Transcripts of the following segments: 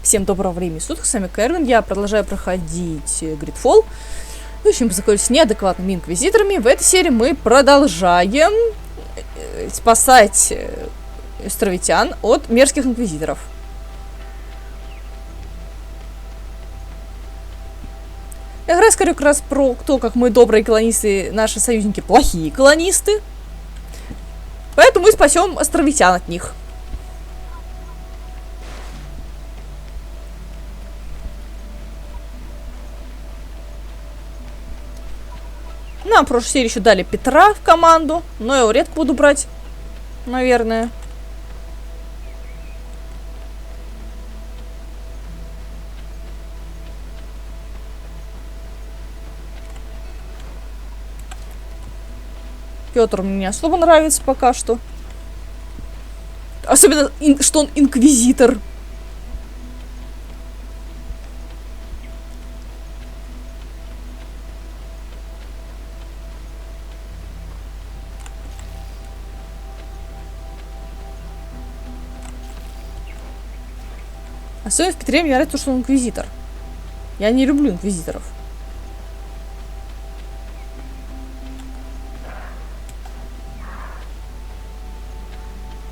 Всем доброго времени суток, с вами Kerrgan, я продолжаю проходить GreedFall. В общем, познакомились с неадекватными инквизиторами. В этой серии мы продолжаем спасать островитян от мерзких инквизиторов. Игра, скорее, как раз про то, как мы добрые колонисты, наши союзники плохие колонисты. Поэтому мы спасем островитян от них. Нам в прошлой серии еще дали Петра в команду, но я его редко буду брать, наверное. Петр мне не особо нравится пока что. Особенно, что он инквизитор. Особенно в Петре мне нравится то, что он инквизитор. Я не люблю инквизиторов.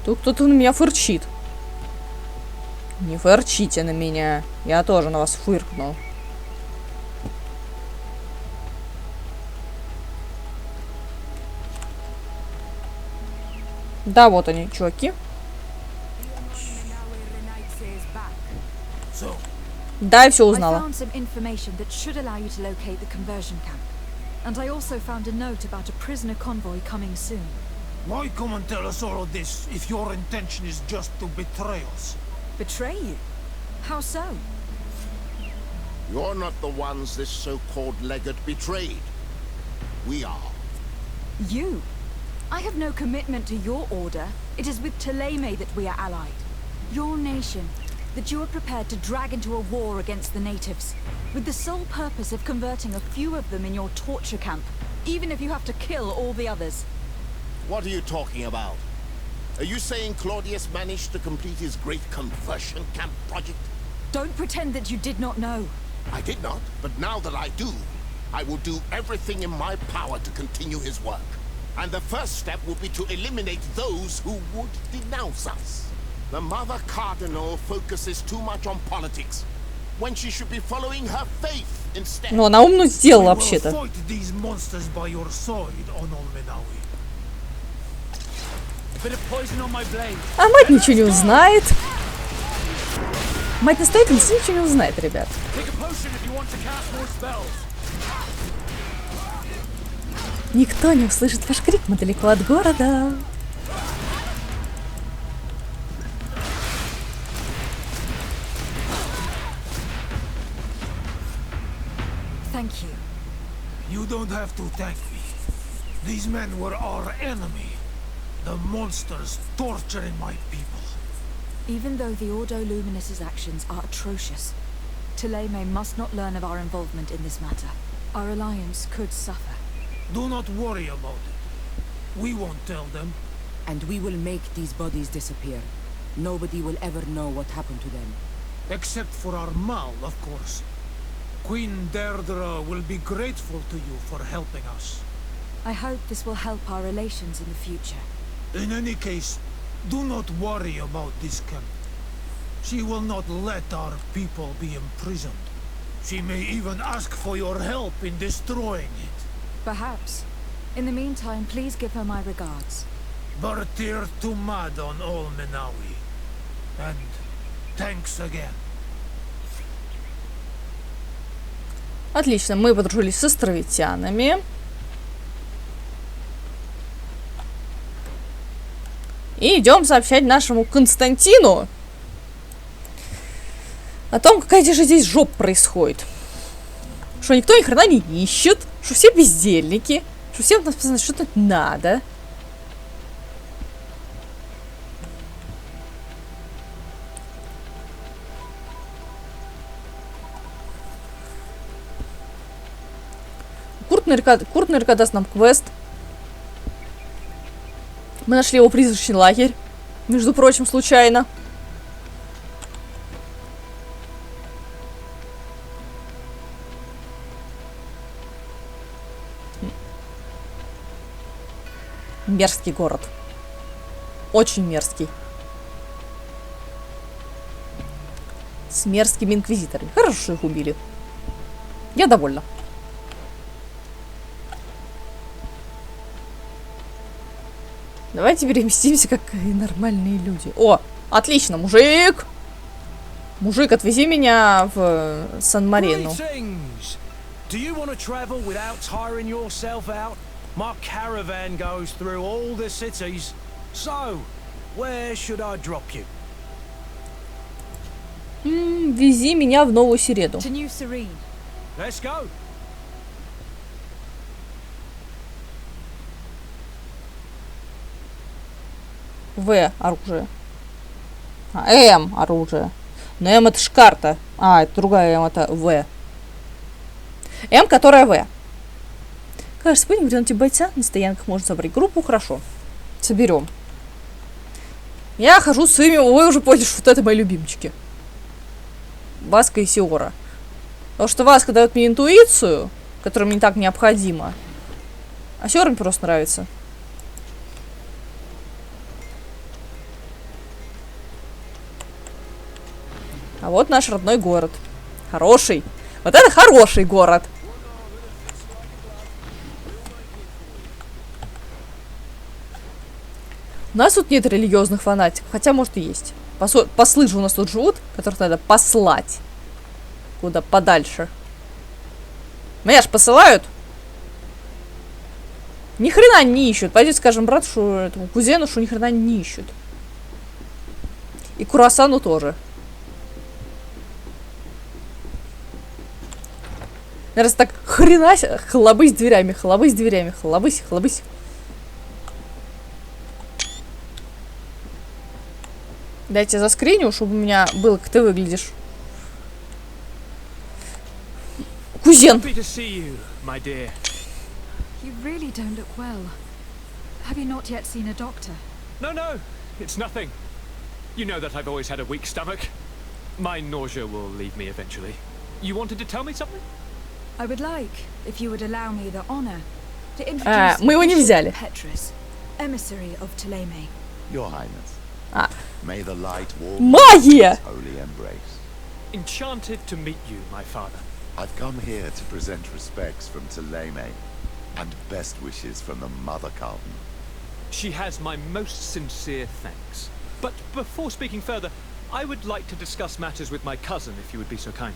Тут кто-то на меня фырчит. Не фырчите на меня. Я тоже на вас фыркнул. Да, вот они, чуваки. Да, я все узнала. Why come and tell us all of this if your intention is just to betray us? Betray you? How so? You're not the ones this so-called legate betrayed. We are. You? I have no commitment to your order. It is with Thélème that we are allied. Your nation, that you are prepared to drag into a war against the natives, with the sole purpose of converting a few of them in your torture camp, even if you have to kill all the others. What are you talking about? Are you saying Claudius managed to complete his great conversion camp project? Don't pretend that you did not know. I did not, but now that I do, I will do everything in my power to continue his work. And the first step will be to eliminate those who would denounce us. The Mother Cardinal focuses too much on politics, when she should be following her faith instead. Ну, она умно сделала вообще-то. А мать ничего не узнает. Мать-настоятельница ничего не узнает, ребят. Никто не услышит ваш крик, мы далеко от города. Thank you. You don't have to thank me. These men were our enemy. The monsters torturing my people. Even though the Ordo Luminis's actions are atrocious, Thélème must not learn of our involvement in this matter. Our alliance could suffer. Do not worry about it. We won't tell them. And we will make these bodies disappear. Nobody will ever know what happened to them. Except for our Mal, of course. Queen Deirdre will be grateful to you for helping us. I hope this will help our relations in the future. In any case, do not worry about this camp. She will not let our people be imprisoned. She may even ask for your help in destroying it. Perhaps. In the meantime, please give her my regards. Bartir Tumad on all Menawi. And thanks again. Отлично, мы подружились с островитянами. И идем сообщать нашему Константину о том, какая же здесь жопа происходит. Что никто ни хрена не ищет, что все бездельники, что всем нас постоянно что-то надо. Курт наверняка даст нам квест. Мы нашли его призрачный лагерь. Между прочим, случайно. Мерзкий город. Очень мерзкий. С мерзкими инквизиторами. Хорошо, что их убили. Я довольна. Давайте переместимся, как нормальные люди. О, отлично, мужик! Мужик, отвези меня в Сан-Марину. Do you want to travel without tiring yourself out? My caravan goes through all the cities. So, where should I drop you? Вези меня в Новую Середу. To New Serene. Let's go. В оружие. М оружие. Но М это ж карта. А, это другая М, это В. М, которая В. Кажется, будем где-нибудь бойца. На стоянках можно собрать группу. Хорошо. Соберем. Я хожу с своими... Вы уже поняли, что вот это мои любимчики. Васка и Сиора. Потому что Васка дает мне интуицию, которая мне так необходима. А Сиора мне просто нравится. А вот наш родной город. Хороший. Вот это хороший город. У нас тут нет религиозных фанатиков. Хотя, может, и есть. Послы же у нас тут живут, которых надо послать. Куда подальше. Меня ж посылают. Ни хрена не ищут. Пойдите скажем брату, что этому кузену, что ни хрена не ищут. И Курасану тоже. Наверное, так хрена хлобысь дверями, хлобысь дверями, хлобысь, хлобысь. Дайте заскриню, чтобы у меня было, как ты выглядишь. Кузен. You really don't look well. Have you not yet seen a doctor? No, it's nothing. You know that I've always had a weak stomach. My nausea will leave me eventually. You wanted to tell me something? I would like, if you would allow me the honor, to introduce мы его не взяли. Petrus, emissary of Ptolemy. Your Highness. May the light warm Магия! holy embrace. Enchanted to meet you, my father. I've come here to present respects from Ptolemy and best wishes from the Mother Cardinal. She has my most sincere thanks. But before speaking further, I would like to discuss matters with my cousin, if you would be so kind.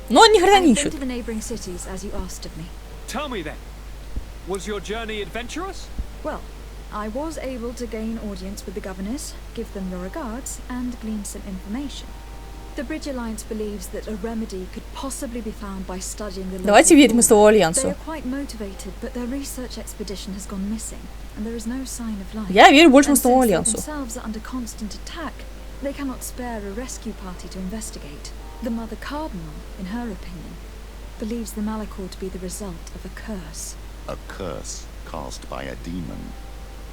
Но он ни хрена не I've been ищет. to the neighboring cities as you asked of me. Tell me then, was your journey adventurous? Well, I was able to gain audience with the governors, give them your regards, and glean some information. The Bridge Alliance believes that a remedy could possibly be found by studying the Давайте верить Мостовому They Альянсу. are quite motivated, but their research expedition has gone missing, and there is no sign of life. Я верю больше And Мостовому since they Альянсу. themselves are under constant attack, they cannot spare a rescue party to investigate. The Mother Cardinal, in her opinion, believes the Malachor to be the result of a curse. A curse cast by a demon,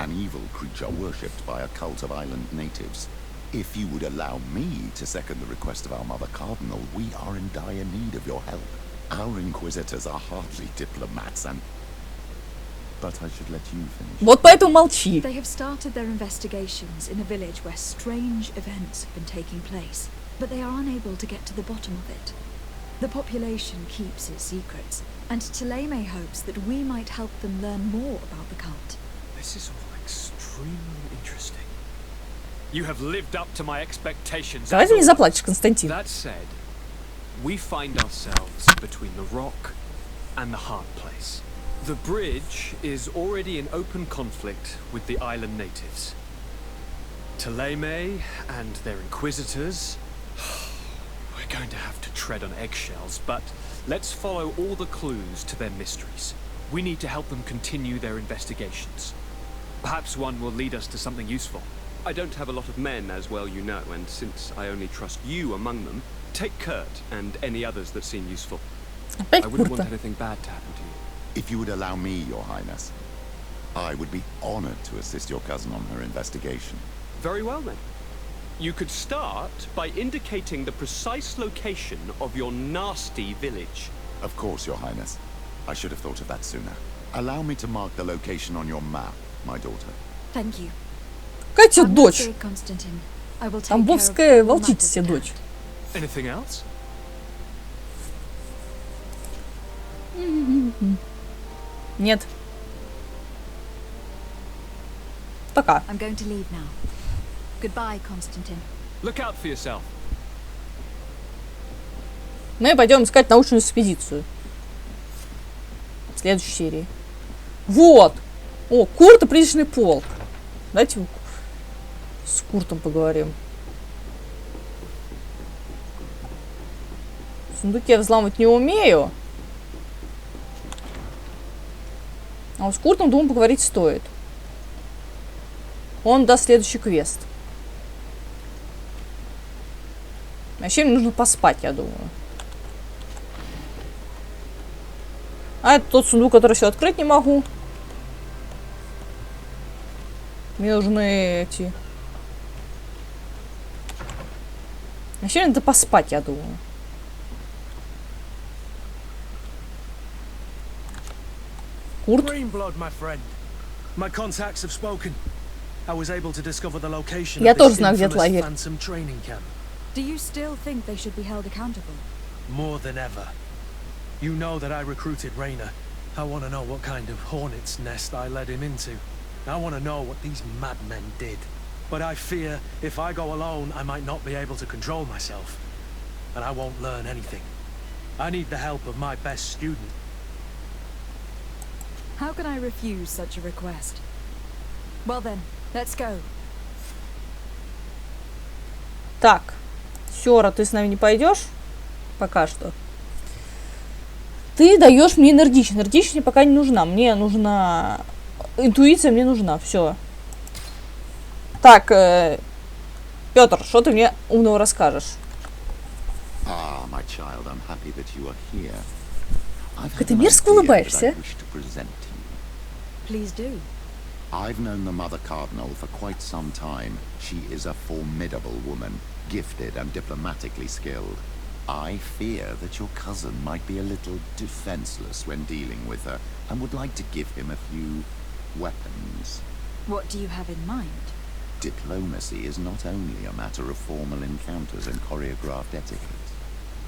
an evil creature worshipped by a cult of island natives. If you would allow me to second the request of our Mother Cardinal, we are in dire need of your help. Our inquisitors are hardly diplomats and... But I should let you finish. Вот поэтому молчи. They have started their investigations in a village where strange events have been taking place, but they are unable to get to the bottom of it. The population keeps its secrets, and Ptolemy hopes that we might help them learn more about the cult. This is all extremely interesting. You have lived up to my expectations. Давай ты не заплатишь, Константин. That said, we find ourselves between the rock and the hard place. The bridge is already in open conflict with the island natives. Ptolemy and their inquisitors. We're going to have to tread on eggshells, but let's follow all the clues to their mysteries. We need to help them continue their investigations. Perhaps one will lead us to something useful. I don't have a lot of men, as well you know, and since I only trust you among them, take Kurt and any others that seem useful. Опять I wouldn't want Курта. anything bad to happen to you. If you would allow me, Your Highness, I would be honored to assist your cousin on her investigation. Very well then. You could start by indicating the precise location of your nasty village. Of course, Your Highness. I should have thought of that sooner. Allow me to mark the location on your map, my daughter. Thank you. Какая тебе дочь? Constantine. I will take Тамбовская care of all волчица matters at дочь. Anything else? Нет. Пока. I'm going to leave now. Goodbye, Constantine. Look out for yourself. Мы пойдем искать научную экспедицию. В следующей серии. Вот! О, Курт и Призрачный полк. Давайте с Куртом поговорим. Сундуки я взламывать не умею. А вот с Куртом, думаю, поговорить стоит. Он даст следующий квест. Вообще мне нужно поспать, я думаю. А это тот сундук, который все открыть не могу. Мне нужны эти... Вообще надо поспать, я думаю. Курт. Я тоже знаю, где лагерь. Do you still think they should be held accountable? More than ever. You know that I recruited Raynor. I want to know what kind of hornet's nest I led him into. I want to know what these madmen did. But I fear if I go alone, I might not be able to control myself. And I won't learn anything. I need the help of my best student. How can I refuse such a request? Well then, let's go. Так. Сёра, ты с нами не пойдешь? Пока что. Ты даешь мне энергичность. Энергичность мне пока не нужна. Мне нужна... Интуиция мне нужна. Все. Так, Петр, что ты мне умного расскажешь? Как ты мерзко улыбаешься. Please do. I've known the Mother Cardinal for quite some time. She is a formidable woman, gifted and diplomatically skilled. I fear that your cousin might be a little defenseless when dealing with her, and would like to give him a few weapons. What do you have in mind? Diplomacy is not only a matter of formal encounters and choreographed etiquette.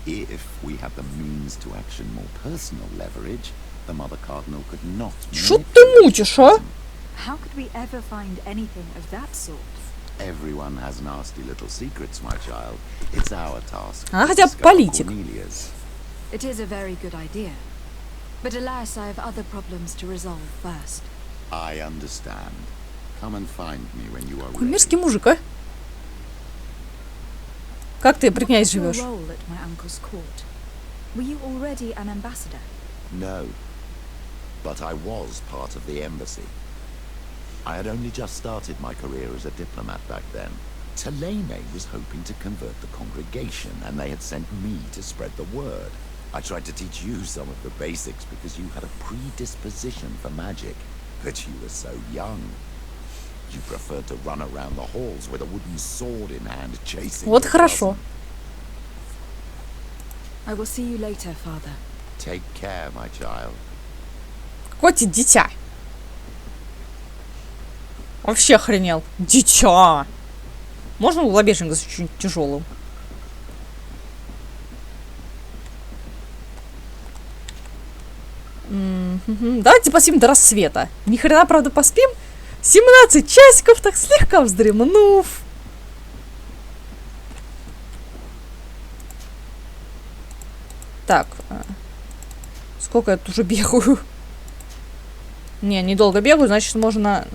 If we have the means to action more personal leverage, the Mother Cardinal could not... Что ты мутишь, а? How could we ever find anything of that sort? Everyone has nasty little secrets, my child. It's our task. Она хотя бы политик. It is a very good idea. But alas, I have other problems to resolve first. I understand. Come and find me when you are ready. Какой мерзкий мужик, а? Как ты при князе живешь? Were you already an ambassador? No. But I was part of the embassy. I had only just started my career as a diplomat back then. Taleme was hoping to convert the congregation, and they had sent me to spread the word. I tried to teach you some of the basics because you had a predisposition for magic, but you were so young. You preferred to run around the halls with a wooden sword in hand, chasing. Вот хорошо. I will see you later, father. Take care, my child. Какое ты дитя? Вообще охренел. Дитя. Можно лобешника с очень тяжелым? Давайте поспим до рассвета. Ни хрена, правда, поспим. 17 часиков, так слегка вздремнув. Так. Сколько я тут уже бегаю? Не, недолго бегаю, значит, можно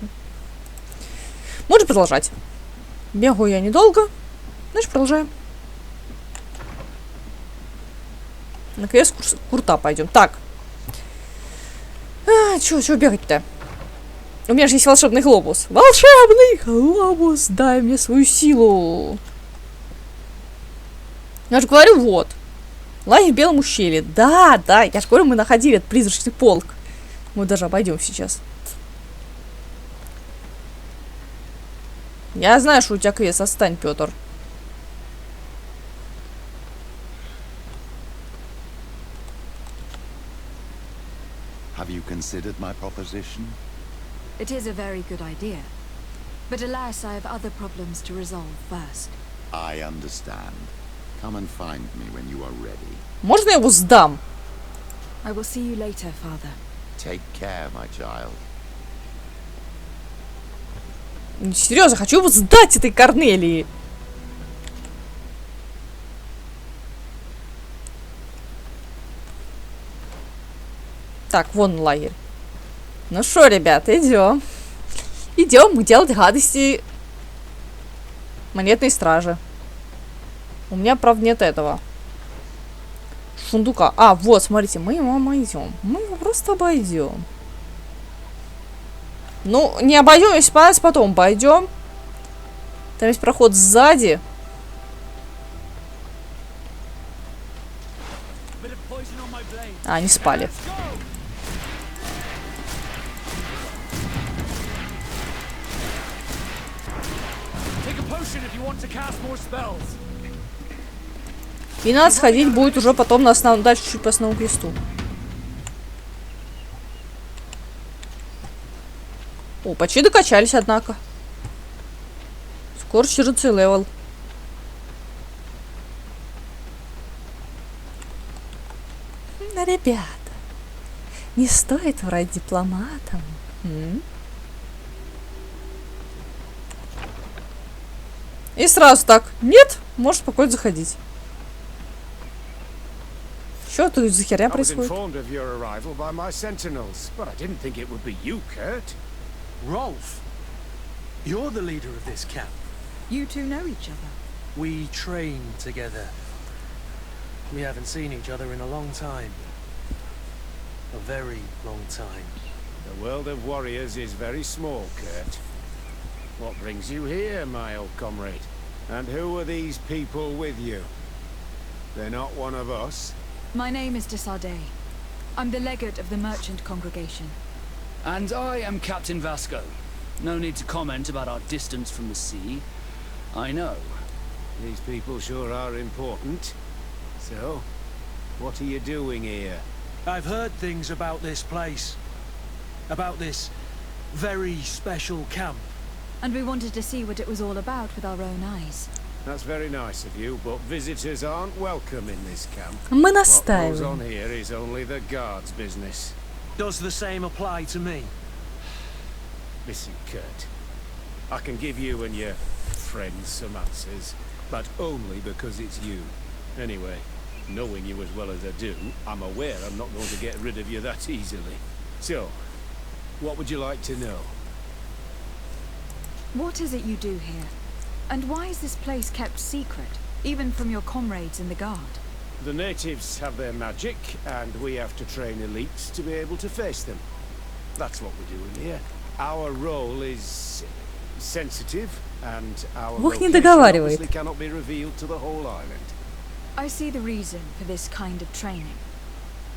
продолжать. Бегаю я недолго. Значит, продолжаем. На квест Курта пойдем. Так. Чё бегать-то? У меня же есть волшебный глобус. Волшебный глобус! Дай мне свою силу. Я же говорю, вот. Лагерь в Белом ущелье. Да, я же говорю, мы находили этот призрачный полк. Мы даже обойдем сейчас. Я знаю, что у тебя квест. Отстань, Петр. Have you considered my proposition? It is a very good idea. But alas, I have other problems to resolve first. I understand. Come and find me when you are ready. Можно я его сдам? I will see you later, father. Take care, my child. Серьезно, хочу его сдать этой Корнелии. Так, вон лагерь. Ну что, ребята, идем. Идем делать гадости монетной стражи. У меня, правда, нет этого сундука. А, вот, смотрите, мы его обойдем. Мы его просто обойдем. Ну, не обойдем, если понравится, потом обойдем. Там есть проход сзади. А, они спали. И надо сходить будет уже потом на основном, дальше чуть по основному квесту. О, почти докачались, однако. Скоро 14 левел. Ну, ребята, не стоит врать дипломатам. И сразу так. Нет, можешь спокойно заходить. Что тут за херня происходит? Rolf, you're the leader of this camp. You two know each other. We train together. We haven't seen each other in a long time. A very long time. The world of warriors is very small, Kurt. What brings you here, my old comrade? And who are these people with you? They're not one of us? My name is Desardet. I'm the legate of the merchant congregation. And I am Captain Vasco. No need to comment about our distance from the sea. I know. These people sure are important. So, what are you doing here? I've heard things about this place. About this very special camp. And we wanted to see what it was all about with our own eyes. That's very nice of you, but visitors aren't welcome in this camp. Мы What goes настаиваем. on here is only the guards' business. Does the same apply to me? Listen, Kurt. I can give you and your friends some answers, but only because it's you. Anyway, knowing you as well as I do, I'm aware I'm not going to get rid of you that easily. So, what would you like to know? What is it you do here? And why is this place kept secret, even from your comrades in the guard? The natives have their magic, and we have to train elites to be able to face them. That's what we're doing here. Our role is sensitive, and our Ох, не location договаривает. obviously cannot be revealed to the whole island. I see the reason for this kind of training.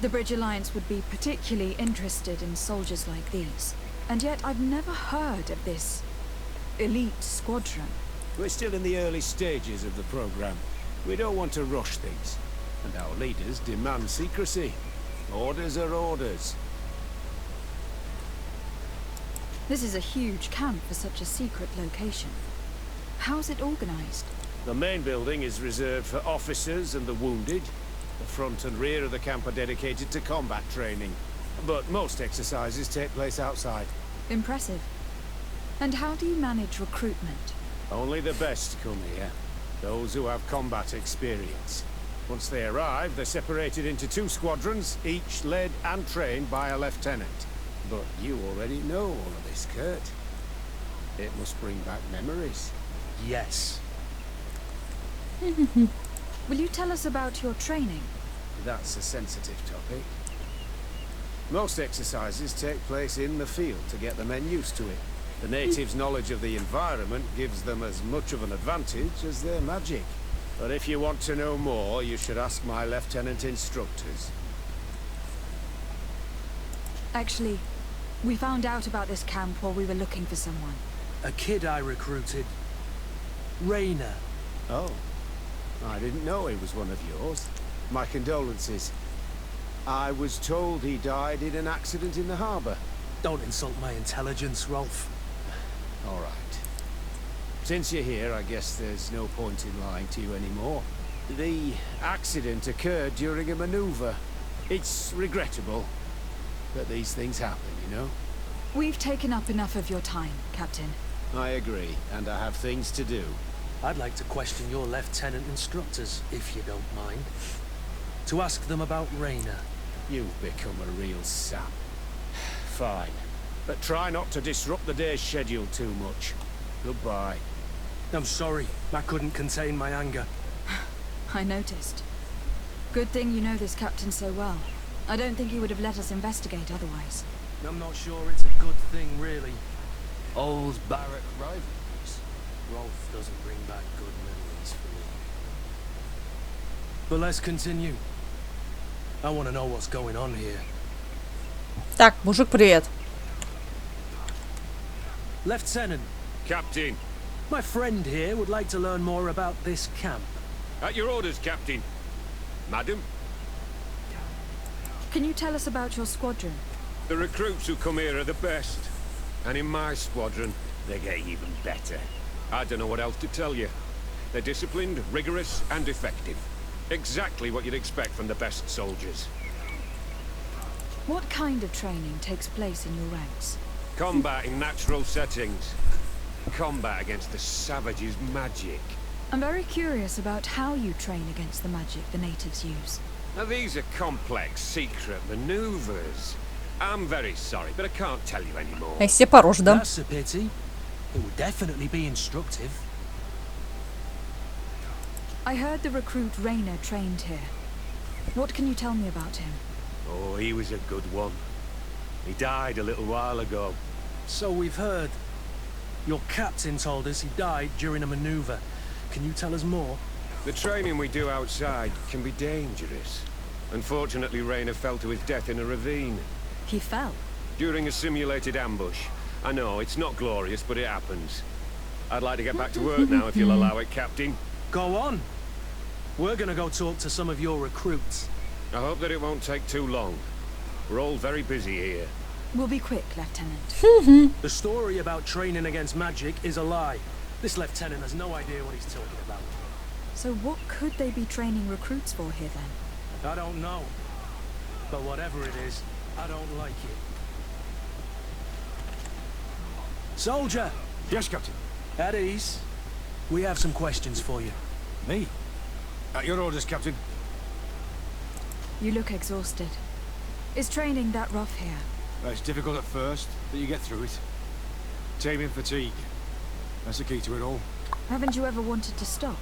The Bridge Alliance would be particularly interested in soldiers like these. And yet I've never heard of this elite squadron. We're still in the early stages of the program. We don't want to rush things, and our leaders demand secrecy. Orders are orders. This is a huge camp for such a secret location. How's it organized? The main building is reserved for officers and the wounded. The front and rear of the camp are dedicated to combat training. But most exercises take place outside. Impressive. And how do you manage recruitment? Only the best come here. Those who have combat experience. Once they arrive, they're separated into 2 squadrons, each led and trained by a lieutenant. But you already know all of this, Kurt. It must bring back memories. Yes. Will you tell us about your training? That's a sensitive topic. Most exercises take place in the field to get the men used to it. The natives' knowledge of the environment gives them as much of an advantage as their magic. But if you want to know more, you should ask my lieutenant instructors. Actually, we found out about this camp while we were looking for someone. A kid I recruited. Raina. Oh, I didn't know he was one of yours. My condolences. I was told he died in an accident in the harbour. Don't insult my intelligence, Rolf. All right. Since you're here, I guess there's no point in lying to you anymore. The accident occurred during a maneuver. It's regrettable, but these things happen, you know? We've taken up enough of your time, Captain. I agree, and I have things to do. I'd like to question your lieutenant instructors, if you don't mind. To ask them about Raina. You've become a real sap. Fine. But try not to disrupt the day's schedule too much. Goodbye. I'm sorry. I couldn't contain my anger. I noticed. Good thing you know this captain so well. I don't think he would have let us investigate otherwise. I'm not sure it's a good thing, really. Old barrack rivalries. Rolf doesn't bring back good memories for me. But let's continue. I want to know what's going on here. Так, мужик, привет. Lieutenant. Captain. My friend here would like to learn more about this camp. At your orders, Captain. Madam? Can you tell us about your squadron? The recruits who come here are the best. And in my squadron, they get even better. I don't know what else to tell you. They're disciplined, rigorous, and effective. Exactly what you'd expect from the best soldiers. What kind of training takes place in your ranks? Combat in natural settings. Combat against the savages' magic. I'm very curious about how you train against the magic the natives use. Now these are complex, secret maneuvers. I'm very sorry, but I can't tell you anymore. Эй, все по роже, да? That's a pity. It would definitely be instructive. I heard the recruit Raina trained here. What can you tell me about him? Oh, he was a good one. He died a little while ago. So we've heard. Your captain told us he died during a maneuver. Can you tell us more? The training we do outside can be dangerous. Unfortunately, Raina fell to his death in a ravine. He fell? During a simulated ambush. I know, it's not glorious, but it happens. I'd like to get back to work now, if you'll allow it, Captain. Go on. We're gonna go talk to some of your recruits. I hope that it won't take too long. We're all very busy here. We'll be quick, Lieutenant. The story about training against magic is a lie. This lieutenant has no idea what he's talking about. So what could they be training recruits for here then? I don't know. But whatever it is, I don't like it. Soldier! Yes, Captain. At ease. We have some questions for you. Me? At your orders, Captain. You look exhausted. Is training that rough here? Well, it's difficult at first, but you get through it. Taming fatigue. That's the key to it all. Haven't you ever wanted to stop?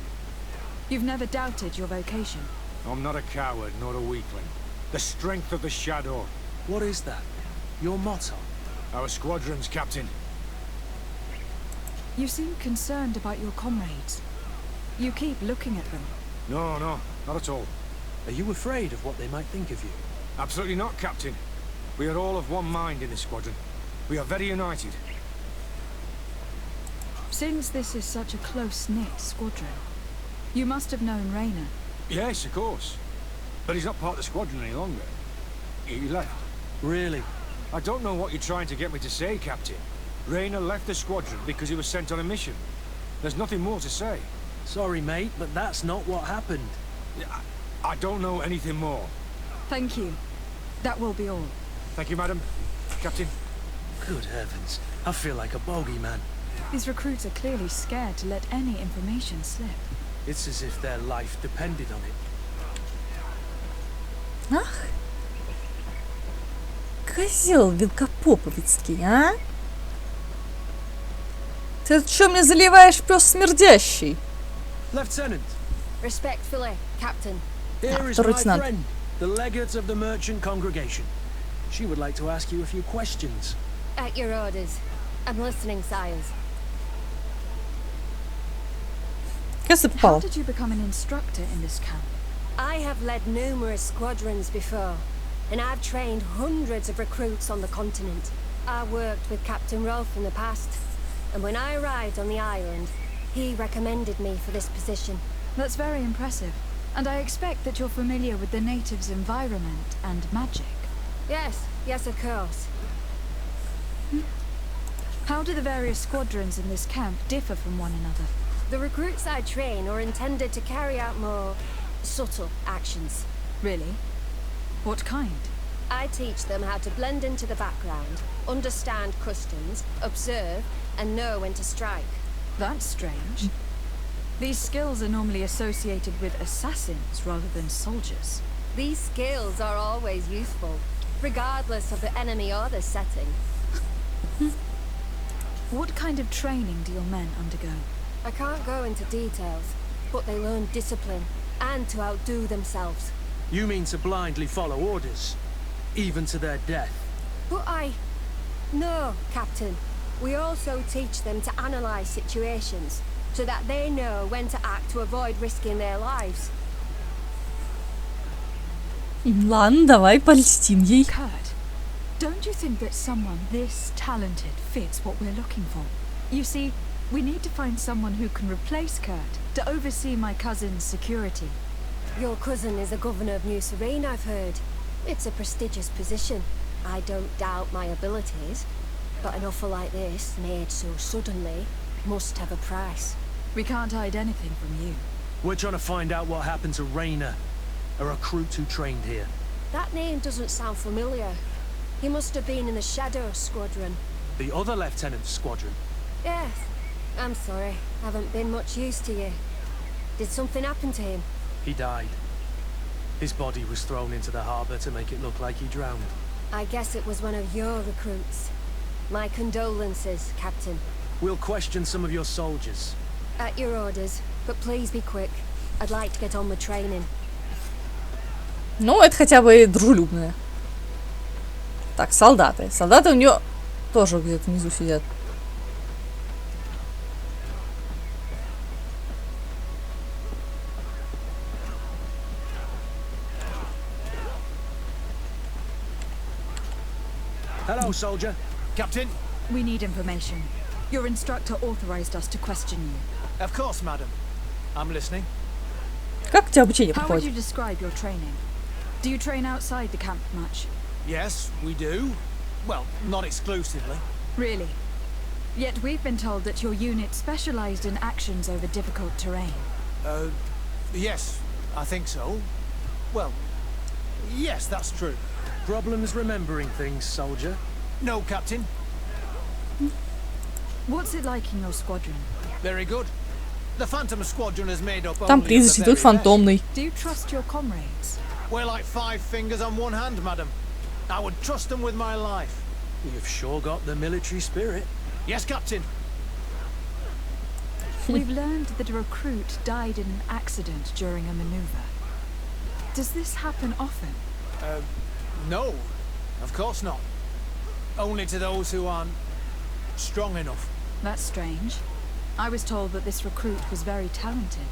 You've never doubted your vocation. I'm not a coward, nor a weakling. The strength of the shadow. What is that? Your motto? Our squadrons, Captain. You seem concerned about your comrades. You keep looking at them. No, not at all. Are you afraid of what they might think of you? Absolutely not, Captain. We are all of one mind in this squadron. We are very united. Since this is such a close-knit squadron, you must have known Raina. Yes, of course. But he's not part of the squadron any longer. He left. Really? I don't know what you're trying to get me to say, Captain. Raina left the squadron because he was sent on a mission. There's nothing more to say. Sorry, mate, but that's not what happened. I don't know anything more. Thank you. That will be all. Thank you, madam. Captain. Good heavens. I feel like a bogeyman. These recruits are clearly scared to let any information slip. It's as if their life depended on it. Ах, козел велкопоповицкий, а? Ты что мне заливаешь, пёс смердящий? Lieutenant. Respectfully, Captain. Here is my friend, the legate of the merchant congregation. She would like to ask you a few questions. At your orders. I'm listening, sires. How did you become an instructor in this camp? I have led numerous squadrons before, and I've trained hundreds of recruits on the continent. I worked with Captain Rolf in the past, and when I arrived on the island, he recommended me for this position. That's very impressive. And I expect that you're familiar with the natives' environment and magic. Yes, of course. How do the various squadrons in this camp differ from one another? The recruits I train are intended to carry out more subtle actions. Really? What kind? I teach them how to blend into the background, understand customs, observe, and know when to strike. That's strange. These skills are normally associated with assassins rather than soldiers. These skills are always useful, regardless of the enemy or the setting. What kind of training do your men undergo? I can't go into details, but they learn discipline and to outdo themselves. You mean to blindly follow orders, even to their death? But No, Captain. We also teach them to analyze situations, so that they know when to act to avoid risking their lives. Ладно, давай польстим ей. Kurt, don't you think that someone this talented fits what we're looking for? You see, we need to find someone who can replace Kurt to oversee my cousin's security. Your cousin is the governor of New Serene, I've heard. It's a prestigious position. I don't doubt my abilities, but an offer like this, made so suddenly, must have a price. We can't hide anything from you. We're trying to find out what happened to Raina, a recruit who trained here. That name doesn't sound familiar. He must have been in the Shadow Squadron. The other lieutenant's squadron? Yes. I'm sorry. Haven't been much use to you. Did something happen to him? He died. His body was thrown into the harbor to make it look like he drowned. I guess it was one of your recruits. My condolences, Captain. We'll question some of your soldiers. At your orders, but please be quick. I'd like to get on with training. Ну, это хотя бы дружелюбное. Так, солдаты. Солдаты у нее тоже где-то внизу сидят. Hello, soldier. Captain? We need information. Your instructor authorized us to question you. Of course, madam. I'm listening. Как у тебя обучение How would you проходит? describe your training? Do you train outside the camp much? Yes, we do. Well, not exclusively. Really? Yet we've been told that your unit specialized in actions over difficult terrain. Yes, I think so. Well, yes, that's true. Problems remembering things, soldier? No, Captain. What's it like in your squadron? Very good. The Phantom Squadron is made up Там only of призрачный, the тут very фантомный. Do you trust your comrades? best. We're like 5 fingers on one hand, madam. I would trust them with my life. You've sure got the military spirit. Yes, Captain. We've learned that a recruit died in an accident during a maneuver. Does this happen often? No, of course not. Only to those who aren't strong enough. That's strange. I was told that this recruit was very talented.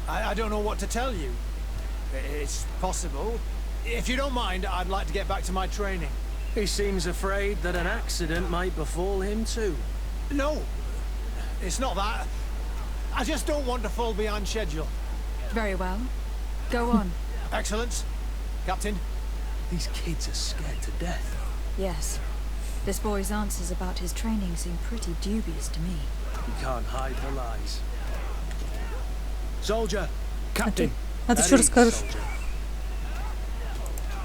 I don't know what to tell you. It's possible. If you don't mind, I'd like to get back to my training. He seems afraid that an accident might befall him too. No, it's not that. I just don't want to fall behind schedule. Very well. Go on. Excellence, Captain. These kids are scared to death. Yes. This boy's answers about his training seem pretty dubious to me. He can't hide the lies. Soldier! Captain! А ты что расскажешь? Soldier.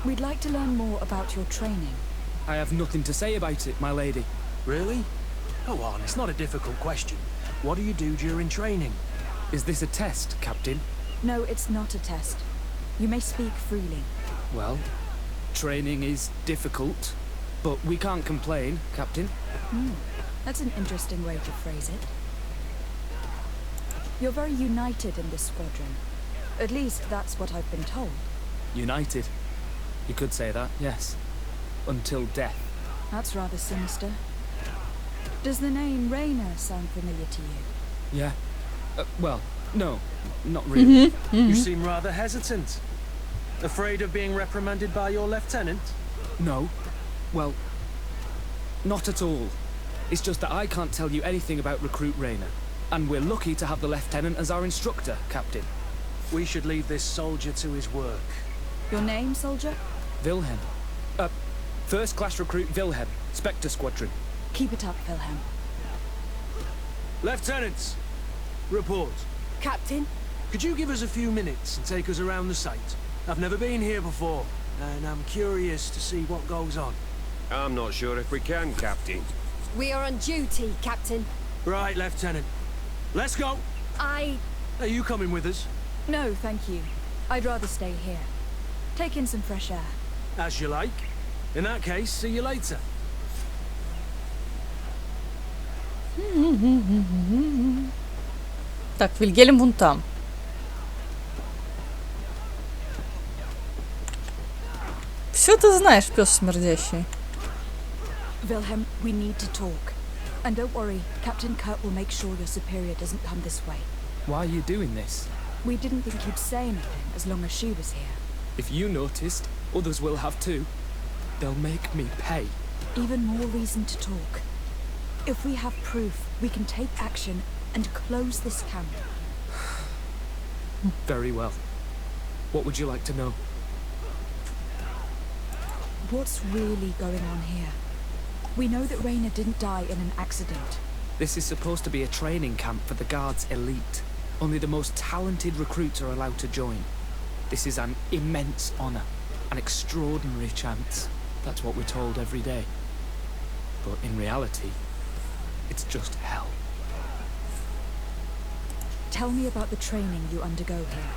We'd like to learn more about your training. I have nothing to say about it, my lady. Really? Go on, it's not a difficult question. What do you do during training? Is this a test, Captain? No, it's not a test. You may speak freely. Well, training is difficult, but we can't complain, Captain. That's an interesting way to phrase it. You're very united in this squadron. At least that's what I've been told. United. You could say that, yes. Until death. That's rather sinister. Does the name Raina sound familiar to you? Yeah. Well, no, not really. You seem rather hesitant. Afraid of being reprimanded by your lieutenant? No. Well, not at all. It's just that I can't tell you anything about Recruit Raina. And we're lucky to have the lieutenant as our instructor, Captain. We should leave this soldier to his work. Your name, soldier? Wilhelm. First class recruit Wilhelm, Spectre Squadron. Keep it up, Wilhelm. Lieutenants, report. Captain? Could you give us a few minutes and take us around the site? I've never been here before, and I'm curious to see what goes on. I'm not sure if we can, Captain. We are on duty, Captain. Right, Lieutenant. Let's go. Are you coming with us? No, thank you. I'd rather stay here. Take in some fresh air. As you like. In that case, see you later. Так, Вильгельм вон там. Все ты знаешь, пес смердящий. Wilhelm, we need to talk. And don't worry, Captain Kurt will make sure your superior doesn't come this way. Why are you doing this? We didn't think you'd say anything as long as she was here. If you noticed, others will have too. They'll make me pay. Even more reason to talk. If we have proof, we can take action and close this camp. Very well. What would you like to know? What's really going on here? We know that Raina didn't die in an accident. This is supposed to be a training camp for the Guard's elite. Only the most talented recruits are allowed to join. This is an immense honor, an extraordinary chance. That's what we're told every day. But in reality, it's just hell. Tell me about the training you undergo here.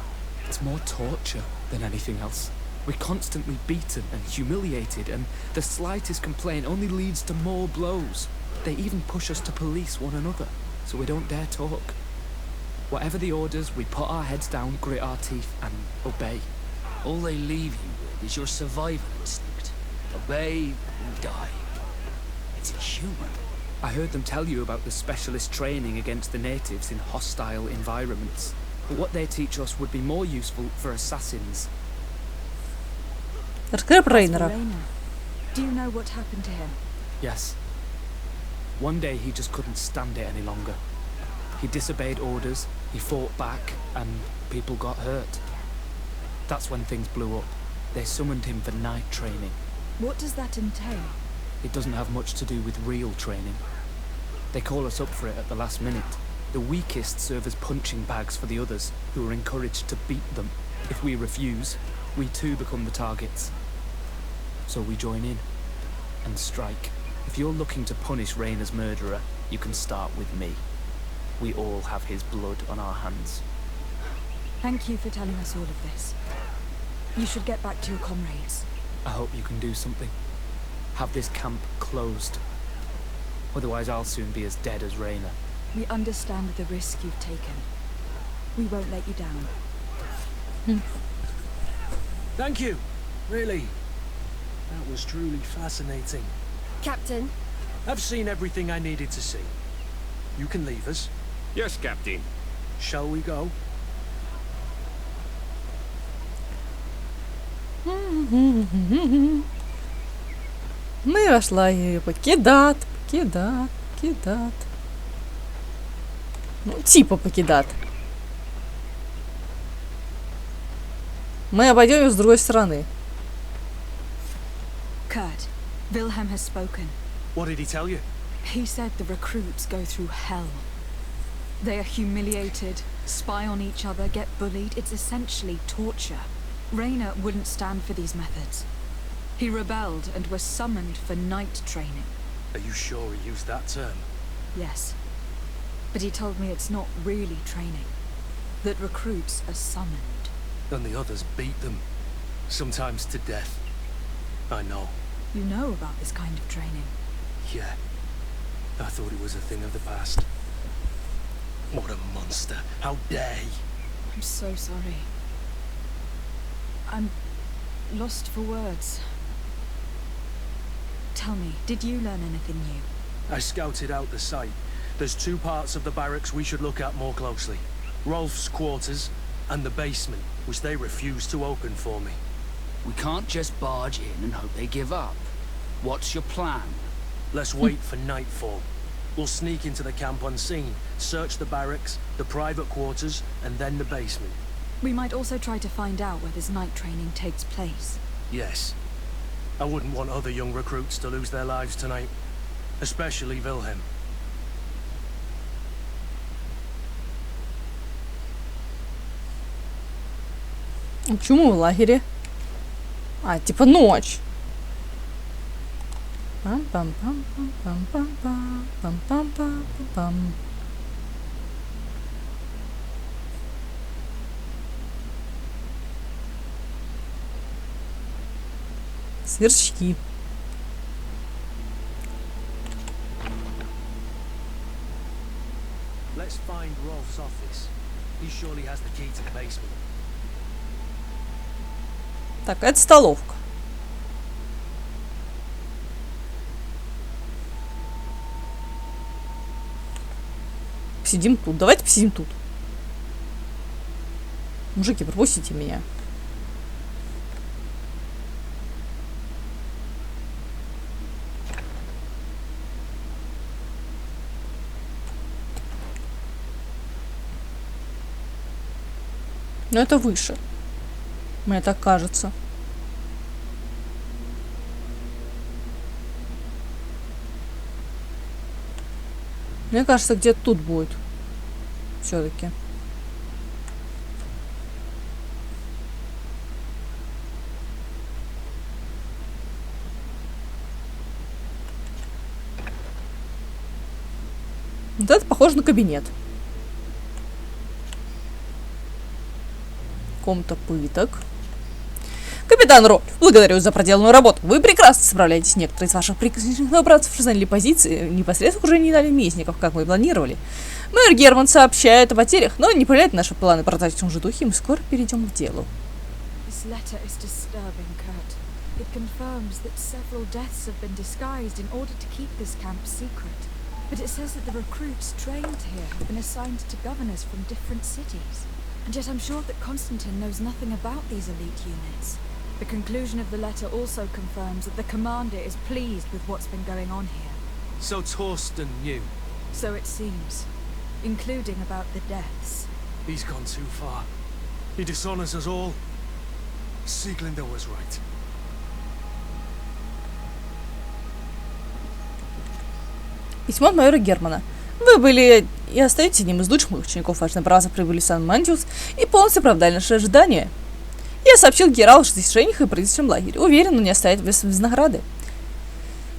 It's more torture than anything else. We're constantly beaten and humiliated, and the slightest complaint only leads to more blows. They even push us to police one another, so we don't dare talk. Whatever the orders, we put our heads down, grit our teeth, and obey. All they leave you with is your survival instinct. Obey and die. It's inhuman. I heard them tell you about the specialist training against the natives in hostile environments. But what they teach us would be more useful for assassins. Рейнера. Do you know what happened to him? Yes. One day he just couldn't stand it any longer. He disobeyed orders, he fought back, and people got hurt. That's when things blew up. They summoned him for night training. What does that entail? It doesn't have much to do with real training. They call us up for it at the last minute. The weakest serve as punching bags for the others, who are encouraged to beat them. If we refuse, we too become the targets. So we join in and strike. If you're looking to punish Raina's murderer, you can start with me. We all have his blood on our hands. Thank you for telling us all of this. You should get back to your comrades. I hope you can do something. Have this camp closed. Otherwise I'll soon be as dead as Raina. We understand the risk you've taken. We won't let you down. Thank you. Really. That was truly fascinating. Captain? I've seen everything I needed to see. You can leave us. Yes, Captain. Shall we go? Мы вошла покидат. Ну, типа покидат. Мы обойдем ее с другой стороны. Kurt, Wilhelm has spoken. What did he tell you? He said the recruits go through hell. They are humiliated, spy on each other, get bullied. It's essentially torture. Raina wouldn't stand for these methods. He rebelled and was summoned for night training. Are you sure he used that term? Yes. But he told me it's not really training. That recruits are summoned. And the others beat them. Sometimes to death. I know. You know about this kind of training? Yeah. I thought it was a thing of the past. What a monster. How dare he? I'm so sorry. I'm lost for words. Tell me, did you learn anything new? I scouted out the site. There's two parts of the barracks we should look at more closely. Rolf's quarters and the basement, which they refused to open for me. We can't just barge in and hope they give up. What's your plan? Let's wait for nightfall. We'll sneak into the camp unseen, search the barracks, the private quarters, and then the basement. We might also try to find out where this night training takes place. Yes. I wouldn't want other young recruits to lose their lives tonight. Especially Wilhelm. Почему в лагере? А, типа ночь. Пам-пам-пам-пам-пам-пам-пам-пам-пам. Сверчки. Let's find Rolf's office. He surely has the key to the basement. Так, это столовка. Посидим тут. Давайте посидим тут. Мужики, пропустите меня. Но это выше. Мне так кажется. Мне кажется, где-то тут будет. Все-таки. Вот это похоже на кабинет. Комната пыток. Капитан Рольф, благодарю за проделанную работу. Вы прекрасно справляетесь. Некоторые из ваших прекрасных братцев заняли позиции непосредственно в окружении наместников, как мы и планировали. Мэр Герман сообщает о потерях, но не проявляет наши планы продать в том же духе, и мы скоро перейдем к делу. And yet I'm sure that Constantine knows nothing about these elite units. The conclusion of the letter also confirms that the commander is pleased with what's been going on here. So Torsten knew. So it seems, including about the deaths. He's gone too far. He dishonors us all. Sieglinder was right. Письмо от майора Германа. Вы были и остаетесь одним из лучших моих учеников. Ваши братья прибыли в Сан-Мантиус и полностью оправдали наши ожидания. Я сообщил генералу о достижениях и призрачном лагере. Уверен, он не оставит без награды.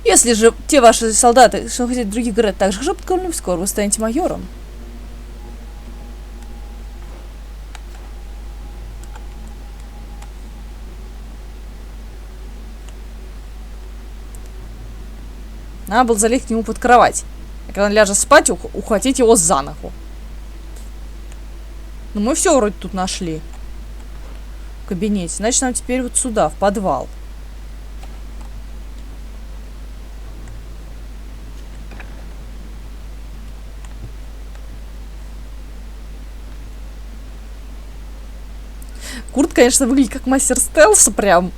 Если же те ваши солдаты, что хотят в других городах, так же хорошо подкормлены, скоро вы станете майором. Надо было залезть к нему под кровать. А когда он ляжет спать, ухватить его за ногу. Ну мы все вроде тут нашли. В кабинете. Значит, нам теперь вот сюда, в подвал. Курт, конечно, выглядит как мастер стелса прям.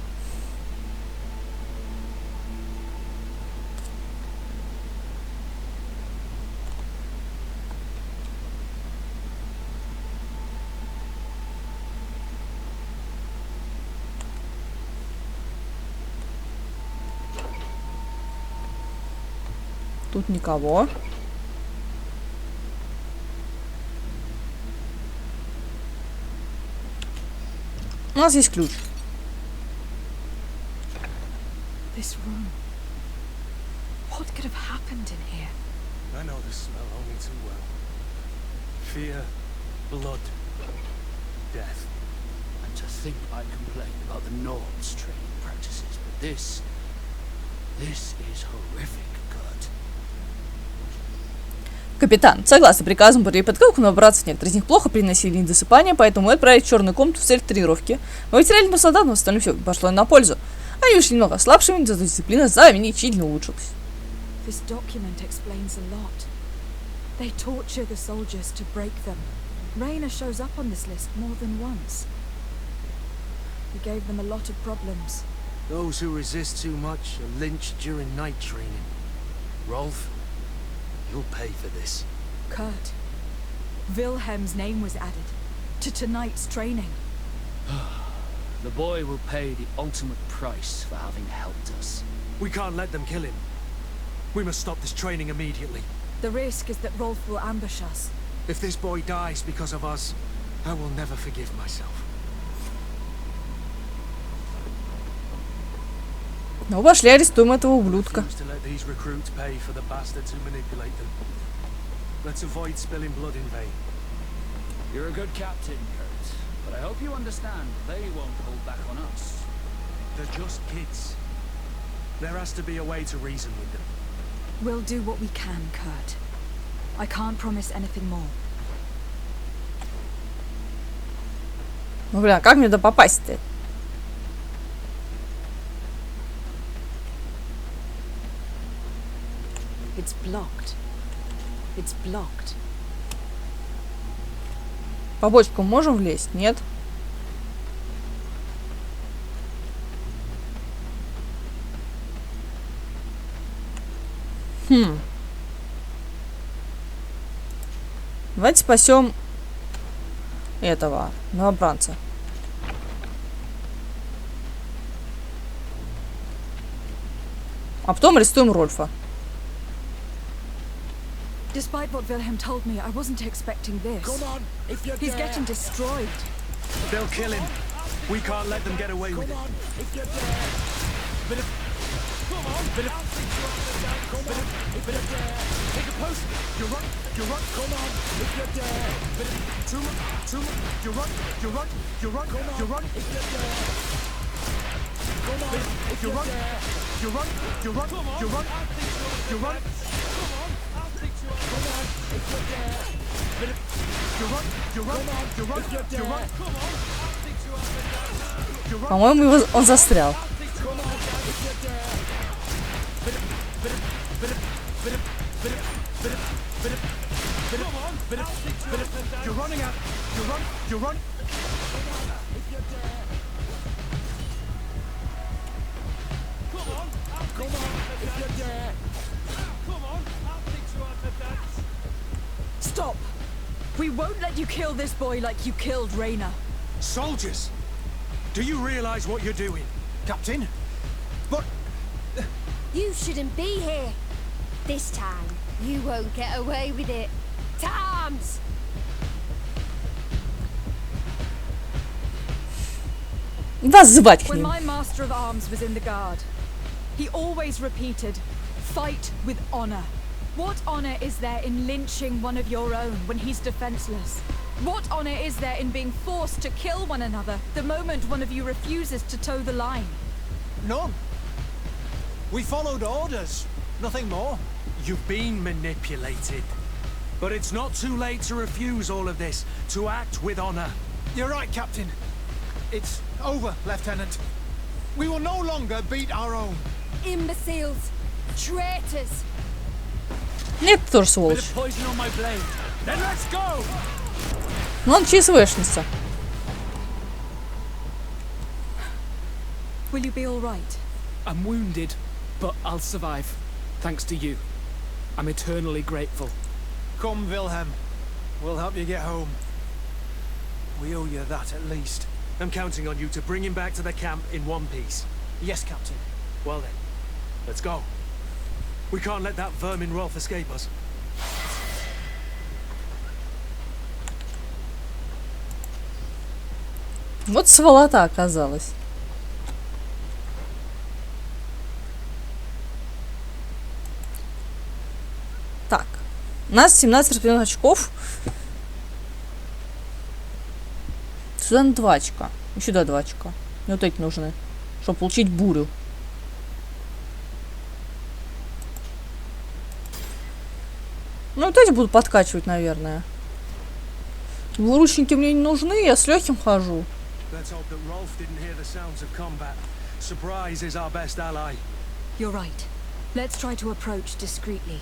Тут никого. У нас есть ключ. This room. What could have happened in here? I know the smell only too well. Fear, blood, death. And to think I complain about the Nords' training practices, but this is horrific. Капитан, согласно приказам при подготовке новобранцев, некоторые из них плохо приносили недосыпание, поэтому мы отправили в черную комнату в цель тренировки. Мы потеряли на солдат, но в остальном все пошло на пользу. Они ушли немного ослабшими, зато дисциплина значительно улучшилась. This document explains a lot. They torture the soldiers to break them. Raina shows up on this list more than once. We gave them a lot of problems. Those who resist too much are lynched during night training. Rolf, You'll pay for this. Kurt, Wilhelm's name was added to tonight's training. The boy will pay the ultimate price for having helped us. We can't let them kill him. We must stop this training immediately. The risk is that Rolf will ambush us. If this boy dies because of us, I will never forgive myself. Ну, пошли арестуем этого ублюдка. To let these recruits pay for the bastards who manipulate them. Let's avoid spilling blood in vain. You're a good captain, Kurt, but I hope you understand they won't hold back on us. They're just kids. There has to be a way to reason with them. We'll do what we can, Kurt. I can't promise anything more. Ну, бля, как мне туда попасть-то? It's blocked. It's blocked. По бочкам можем влезть? Нет? Давайте спасем этого новобранца. А потом арестуем Рольфа. Despite what Wilhelm told me, I wasn't expecting this. Come on, if you're He's there. getting destroyed. They'll kill him. We can't let them get away with it. Come on, if you're there. But if... Come on, but if... Come on, if you're there. Take a post. You're right, you're right. Come on, if you're there. But if... You're right, you're right, you're right. Come on, you're right, if you're there. Come on, if you're right. You're right, you're right, you're right. You're right. Come on, if you're there. But if... You're right, you're right, you're right, you're right. Come on, you're right. По-моему, он застрял. Come on, if you're there. But if... You're running out. You're right. Come on, if you're there. Come on, if you're there. Come on, I'll teach you how to dance. Stop! We won't let you kill this boy like you killed Raina. Soldiers! Do you realize what you're doing? Captain? But... You shouldn't be here. This time, you won't get away with it. Times! Вас звать к When ним. my master of arms was in the guard, he always repeated, fight with honor. What honor is there in lynching one of your own when he's defenseless? What honor is there in being forced to kill one another the moment one of you refuses to toe the line? None. We followed orders. Nothing more. You've been manipulated. But it's not too late to refuse all of this, to act with honor. You're right, Captain. It's over, Lieutenant. We will no longer beat our own. Imbeciles! Traitors! Нет, тоже сволочь. Poison on my blade. Then let's go! Но он ЧСВшница. Will you be all right? I'm wounded, but I'll survive. Thanks to you. I'm eternally grateful. Come, Wilhelm. We'll help you get home. We owe you that at least. I'm counting on you to bring him back to the camp in one piece. Yes, Captain. Well then, let's go. We can't let that vermin Rolf escape us. Вот сволота оказалась. Так. У нас 17 распределенных очков. Сюда на 2 очка. И сюда 2 очка. Мне вот эти нужны. Чтобы получить бурю. Ну, вот эти буду подкачивать, наверное. Двуручники мне не нужны, я с легким хожу. Let's hope that Rolf didn't hear the sounds of combat. Surprise is our best ally. You're right. Let's try to approach discreetly.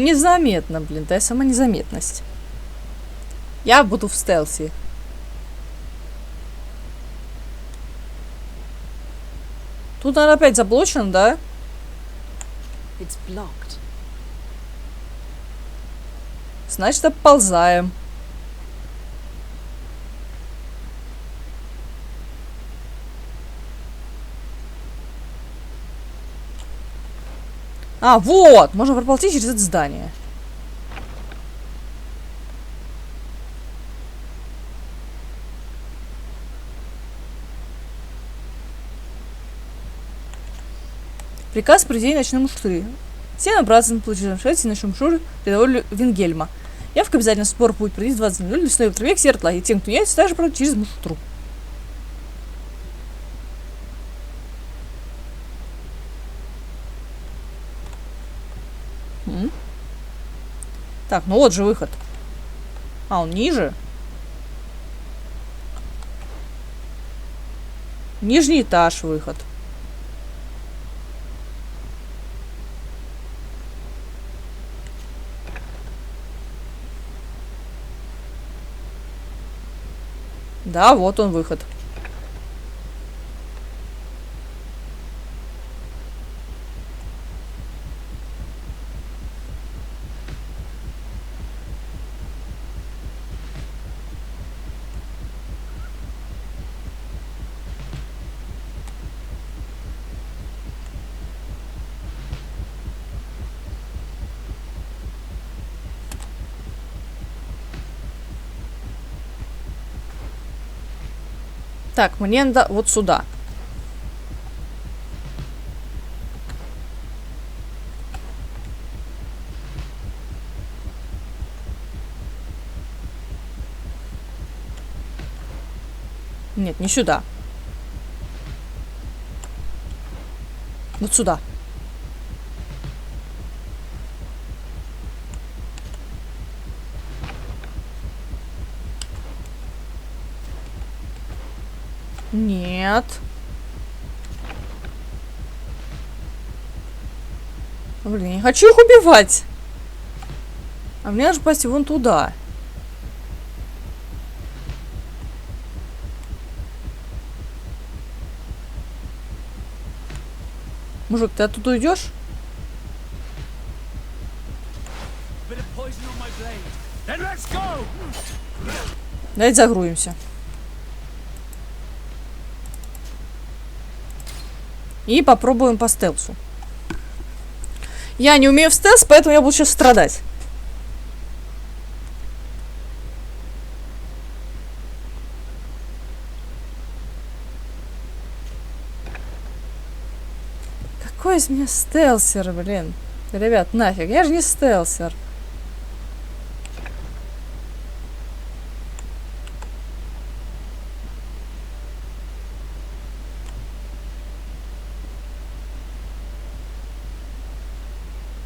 Незаметно, блин, да, сама незаметность. Я буду в стелсе. Тут, наверное, опять заблочено, да? Значит, обползаем. А, вот! Можно проползти через это здание. Приказ проведения ночной муштры. Все набраться на получение шесть ночной муштры рядового Вингельма. Явка обязательно, спор будет проводить 20:00 лесной траве Сертла. И тем, кто яйца, также пройдут через муштру. Так, ну вот же выход. А, он ниже? Нижний этаж выход. Да, вот он выход. Так, мне надо вот сюда. Нет, не сюда. Вот сюда. Нет. Блин, я не хочу их убивать. А мне надо попасть вон туда. Мужик, ты оттуда уйдешь? Давайте загруемся. И попробуем по стелсу. Я не умею в стелс, поэтому я буду сейчас страдать. Какой из меня стелсер, блин? Ребят, нафиг, я же не стелсер.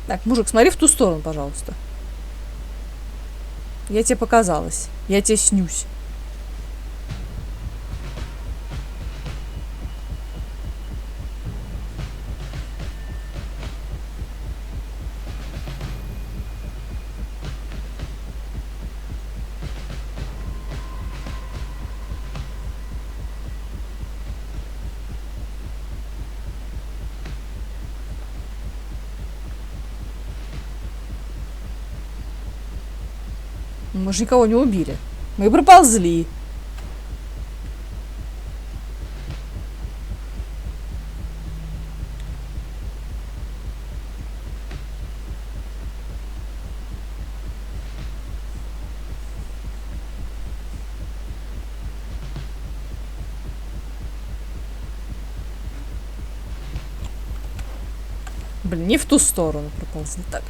Так, мужик, смотри в ту сторону, пожалуйста. Я тебе показалась. Я тебе снюсь. Мы же никого не убили. Мы проползли. Блин, не в ту сторону проползли. Так.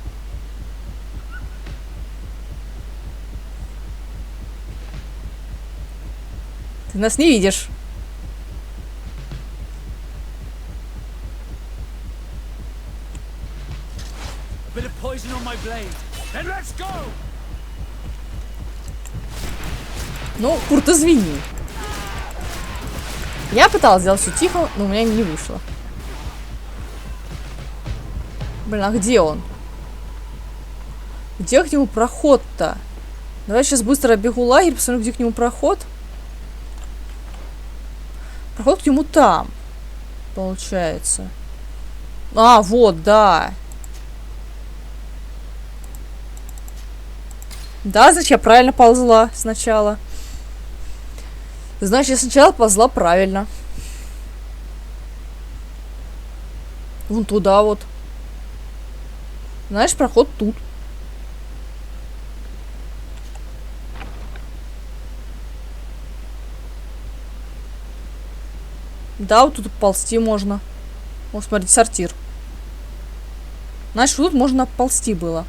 Ты нас не видишь. Ну, Курт, извини. Я пыталась сделать все тихо, но у меня не вышло. Блин, а где он? Где к нему проход-то? Давай сейчас быстро оббегу лагерь, посмотрю, где к нему проход. Проход к нему там, получается. А, вот, да. Да, значит, я правильно ползла сначала. Значит, я сначала ползла правильно. Вон туда вот. Знаешь, проход тут. Да, вот тут ползти можно. О, смотрите, сортир. Значит, тут можно ползти было.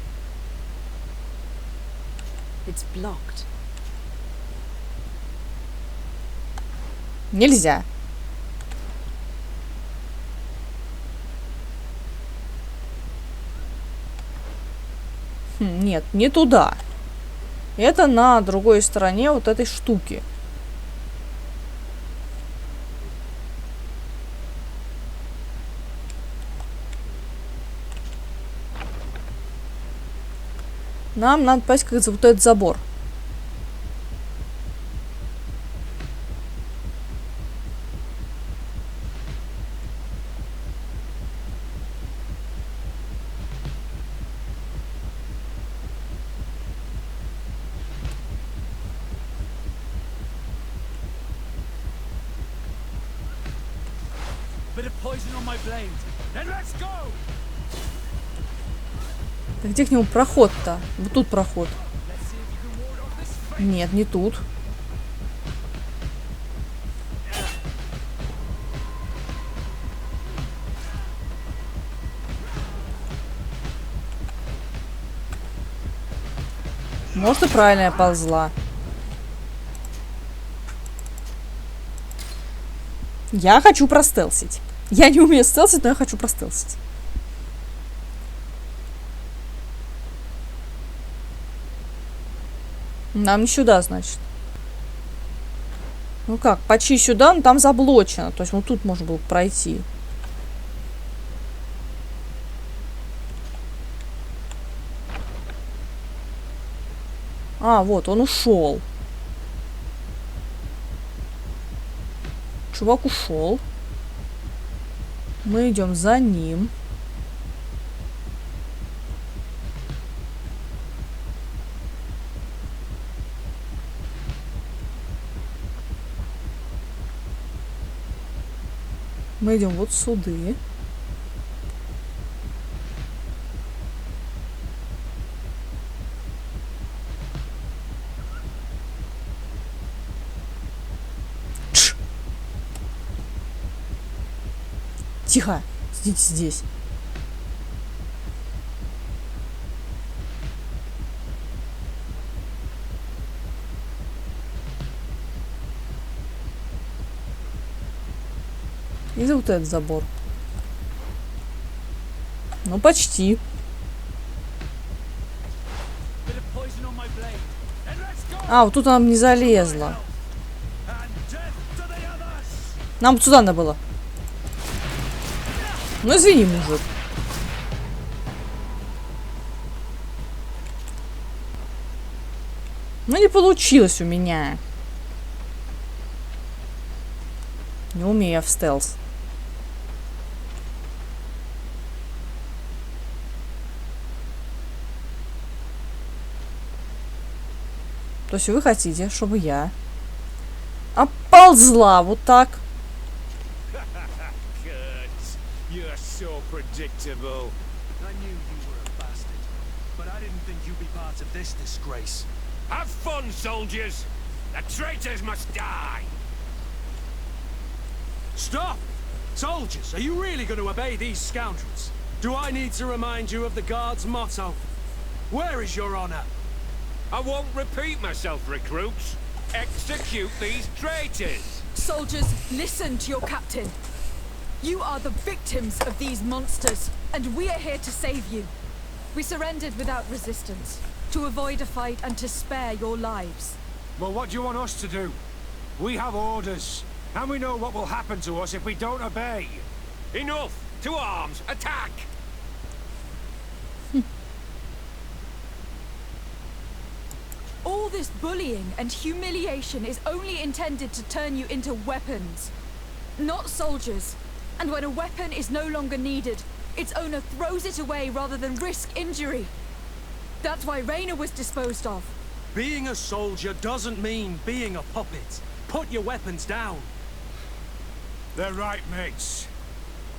Нельзя. Нет, не туда. Это на другой стороне вот этой штуки. Нам надо попасть как за вот этот забор. Так где к нему проход-то? Вот тут проход. Нет, не тут. Может, и правильно я ползла. Я хочу простелсить. Я не умею стелсить, но я хочу простелсить. Нам не сюда, значит. Ну как, почти сюда, но там заблочено. То есть вот тут можно было пройти. А, вот, он ушел. Чувак ушел. Мы идем за ним. Мы идем вот сюда. Тихо, сидите здесь. И за вот этот забор. Ну, почти. А, вот тут она не залезла. Нам вот сюда надо было. Ну, извини, мужик. Ну, не получилось у меня. Не умею я в стелс. То есть вы хотите, чтобы я оползла вот так? So predictable. I knew you were a bastard, but I didn't think you'd be part of this disgrace. Have fun, soldiers! The traitors must die! Stop! Soldiers, are you really going to obey these scoundrels? Do I need to remind you of the Guard's motto? Where is your honor? I won't repeat myself, recruits. Execute these traitors! Soldiers, listen to your captain. You are the victims of these monsters, and we are here to save you. We surrendered without resistance, to avoid a fight and to spare your lives. Well, what do you want us to do? We have orders, and we know what will happen to us if we don't obey. Enough! To arms! Attack! All this bullying and humiliation is only intended to turn you into weapons, not soldiers. And when a weapon is no longer needed, its owner throws it away rather than risk injury. That's why Raina was disposed of. Being a soldier doesn't mean being a puppet. Put your weapons down. They're right, mates.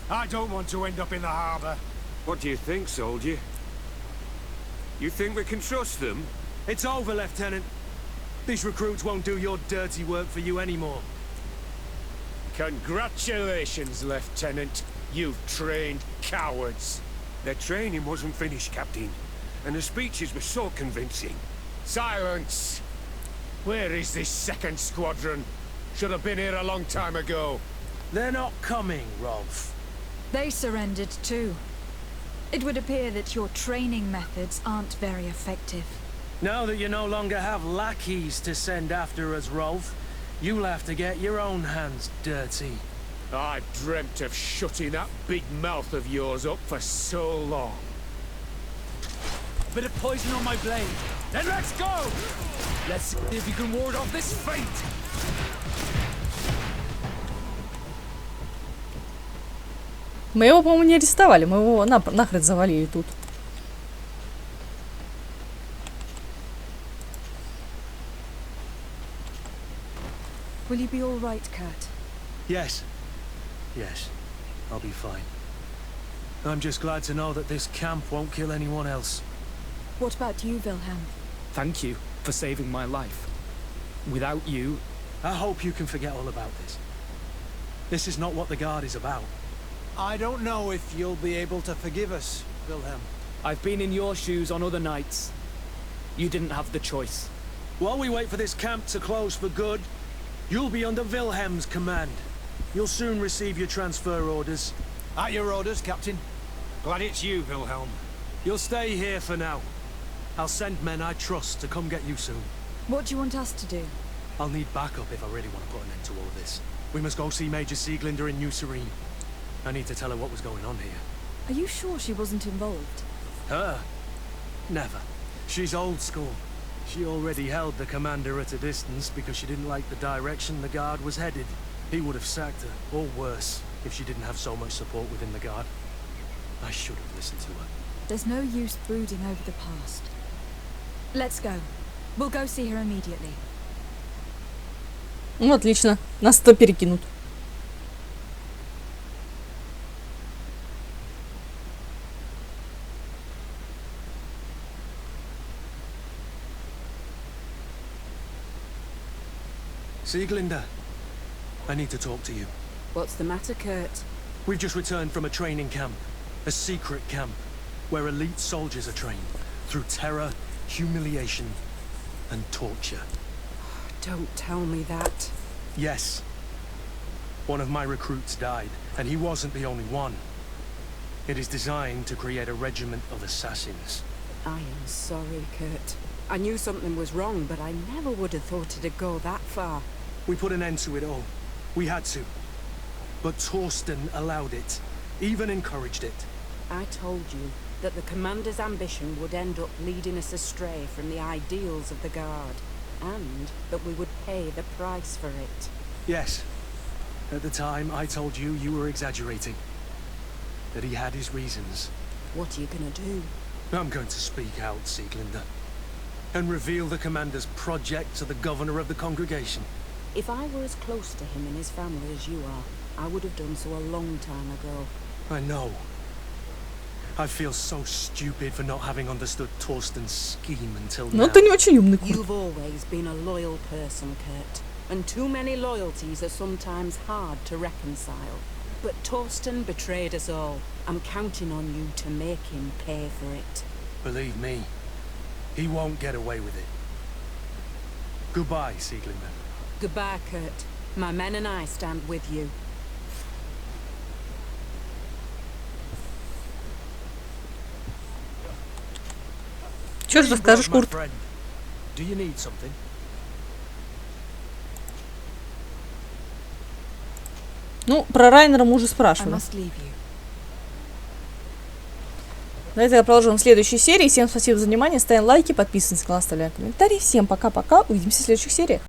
I don't want to end up in the harbor. What do you think, soldier? You think we can trust them? It's over, Lieutenant. These recruits won't do your dirty work for you anymore. Congratulations, Lieutenant. You've trained cowards. Their training wasn't finished, Captain. And the speeches were so convincing. Silence! Where is this second squadron? Should have been here a long time ago. They're not coming, Rolf. They surrendered too. It would appear that your training methods aren't very effective. Now that you no longer have lackeys to send after us, Rolf, you'll have to get your own hands dirty. I dreamt of shutting that big mouth of yours up for so long. Bit of poison on my blade. Then let's go! Let's see if you can ward off this fate. Мы его, по-моему, не арестовали, мы его нахрен завалили тут. Will you be all right, Kurt? Yes. Yes. I'll be fine. I'm just glad to know that this camp won't kill anyone else. What about you, Wilhelm? Thank you for saving my life. Without you... I hope you can forget all about this. This is not what the Guard is about. I don't know if you'll be able to forgive us, Wilhelm. I've been in your shoes on other nights. You didn't have the choice. While we wait for this camp to close for good, you'll be under Wilhelm's command. You'll soon receive your transfer orders. At your orders, Captain. Glad it's you, Wilhelm. You'll stay here for now. I'll send men I trust to come get you soon. What do you want us to do? I'll need backup if I really want to put an end to all this. We must go see Major Sieglinder in New Serene. I need to tell her what was going on here. Are you sure she wasn't involved? Her? Never. She's old school. She already held the commander at a distance because she didn't like the direction the Guard was headed. He would have sacked her, or worse, if she didn't have so much support within the Guard. I should have listened to her. There's no use brooding over the past. Let's go. We'll go see her immediately. Ну, отлично. Нас 100 перекинут. Sieglinder, I need to talk to you. What's the matter, Kurt? We've just returned from a training camp. A secret camp. Where elite soldiers are trained. Through terror, humiliation, and torture. Don't tell me that. Yes. One of my recruits died, and he wasn't the only one. It is designed to create a regiment of assassins. I am sorry, Kurt. I knew something was wrong, but I never would have thought it'd go that far. We put an end to it all. We had to. But Torsten allowed it. Even encouraged it. I told you that the commander's ambition would end up leading us astray from the ideals of the Guard, and that we would pay the price for it. Yes. At the time, I told you you were exaggerating. That he had his reasons. What are you gonna do? I'm going to speak out, Sieglinder. And reveal the commander's project to the governor of the congregation. If I were as close to him and his family as you are, I would have done so a long time ago. I know. I feel so stupid for not having understood Torsten's scheme until now. Ну, ты не очень умный, Курт. You've always been a loyal person, Kurt. And too many loyalties are sometimes hard to reconcile. But Torsten betrayed us all. I'm counting on you to make him pay for it. Believe me, he won't get away with it. Goodbye, Sieglinder. Goodbye, Kurt. My men and I stand with you. Чё ж расскажешь, Курт? Do you need something? Ну, про Райнера мы уже спрашивали. На этом продолжим в следующей серии. Всем спасибо за внимание, ставим лайки, подписываемся на канал, оставляем комментарии. Всем пока-пока, увидимся в следующих сериях.